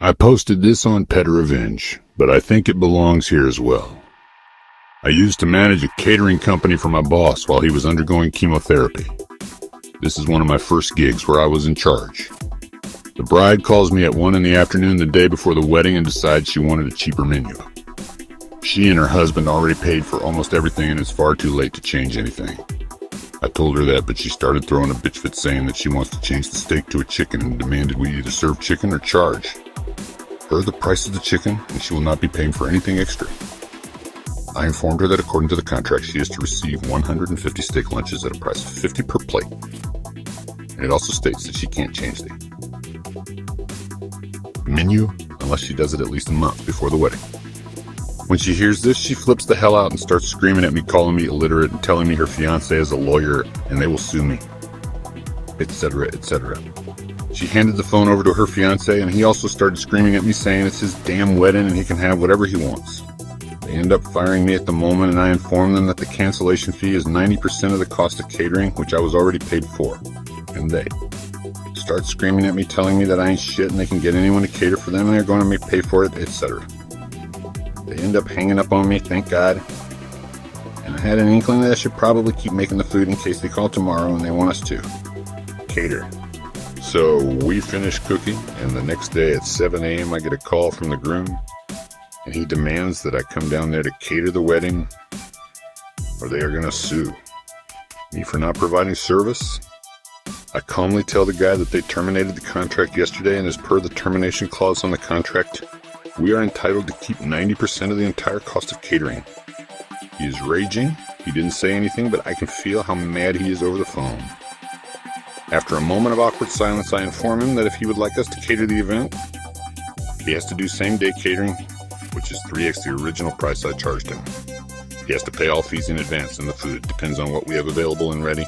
I posted this on Pet Revenge, but I think it belongs here as well. I used to manage a catering company for my boss while he was undergoing chemotherapy. This is one of my first gigs where I was in charge. The bride calls me at 1 in the afternoon the day before the wedding and decides she wanted a cheaper menu. She and her husband already paid for almost everything and it's far too late to change anything. I told her that, but she started throwing a bitch fit saying that she wants to change the steak to a chicken and demanded we either serve chicken or charge her the price of the chicken and she will not be paying for anything extra. I informed her that according to the contract she is to receive 150 steak lunches at a price of $50 per plate. And it also states that she can't change the menu unless she does it at least a month before the wedding. When she hears this, she flips the hell out and starts screaming at me, calling me illiterate and telling me her fiancé is a lawyer and they will sue me, etc., etc. She handed the phone over to her fiancé and he also started screaming at me saying it's his damn wedding and he can have whatever he wants. They end up firing me at the moment and I inform them that the cancellation fee is 90% of the cost of catering, which I was already paid for. And they start screaming at me, telling me that I ain't shit and they can get anyone to cater for them and they're going to make pay for it, etc. They end up hanging up on me, thank God. And I had an inkling that I should probably keep making the food in case they call tomorrow and they want us to cater. So we finish cooking and the next day at 7 a.m. I get a call from the groom and he demands that I come down there to cater the wedding or they are going to sue me for not providing service. I calmly tell the guy that they terminated the contract yesterday and as per the termination clause on the contract, we are entitled to keep 90% of the entire cost of catering. He is raging. He didn't say anything, but I can feel how mad he is over the phone. After a moment of awkward silence, I inform him that if he would like us to cater the event, he has to do same-day catering, which is 3x the original price I charged him. He has to pay all fees in advance, and the food depends on what we have available and ready.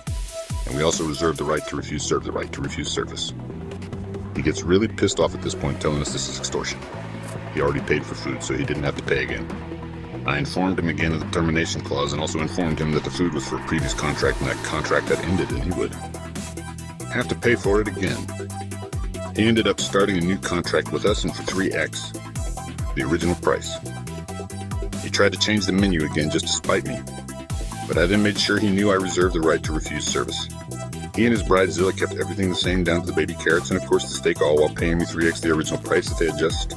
And we also reserve the right to refuse service. He gets really pissed off at this point, telling us this is extortion. He already paid for food, so he didn't have to pay again. I informed him again of the termination clause and also informed him that the food was for a previous contract and that contract had ended and he would have to pay for it again. He ended up starting a new contract with us and for 3x the original price. He tried to change the menu again just to spite me, but I then made sure he knew I reserved the right to refuse service. He and his bridezilla kept everything the same down to the baby carrots and of course the steak, all while paying me 3x the original price that they had just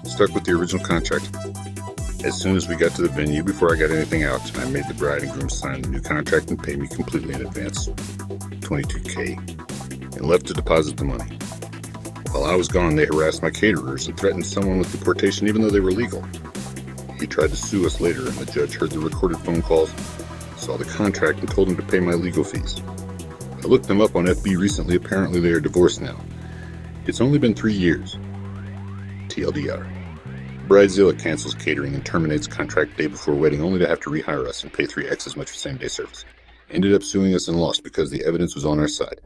stuck with the original contract. As soon as we got to the venue, before I got anything out, I made the bride and groom sign the new contract and pay me completely in advance, $22K, and left to deposit the money. While I was gone, they harassed my caterers and threatened someone with deportation even though they were legal. He tried to sue us later and the judge heard the recorded phone calls, saw the contract and told him to pay my legal fees. I looked them up on FB recently, apparently they are divorced now. It's only been 3 years. TLDR. Bridezilla cancels catering and terminates contract day before wedding only to have to rehire us and pay 3x as much for same-day service. Ended up suing us and lost because the evidence was on our side.